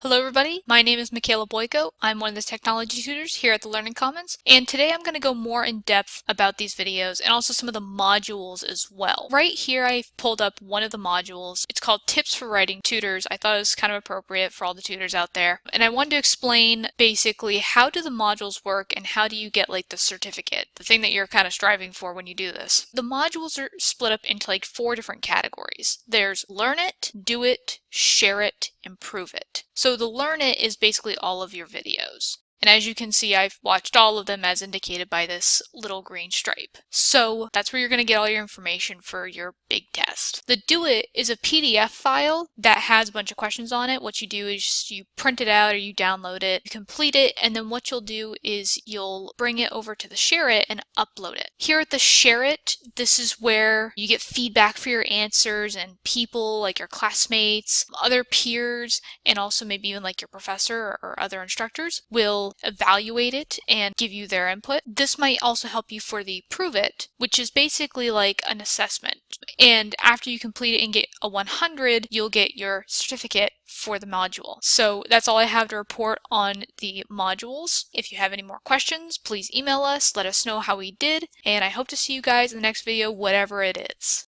Hello everybody, my name is Michaela Boyko. I'm one of the technology tutors here at the Learning Commons, and today I'm going to go more in depth about these videos and also some of the modules as well. Right here I've pulled up one of the modules. It's called Tips for Writing Tutors. I thought it was kind of appropriate for all the tutors out there. And I wanted to explain basically how do the modules work and how do you get like the certificate, the thing that you're kind of striving for when you do this. The modules are split up into like 4 different categories. There's Learn It, Do It, Share It, Improve It. So the Learn It is basically all of your videos. And as you can see, I've watched all of them as indicated by this little green stripe. So that's where you're going to get all your information for your big test. The Do It is a PDF file that has a bunch of questions on it. What you do is you print it out or you download it, you complete it, and then what you'll do is you'll bring it over to the Share It and upload it. Here at the Share It, this is where you get feedback for your answers, and people like your classmates, other peers, and also maybe even like your professor or other instructors will evaluate it and give you their input. This might also help you for the Prove It, which is basically like an assessment. And after you complete it and get a 100, you'll get your certificate for the module. So that's all I have to report on the modules. If you have any more questions, please email us, let us know how we did, and I hope to see you guys in the next video, whatever it is.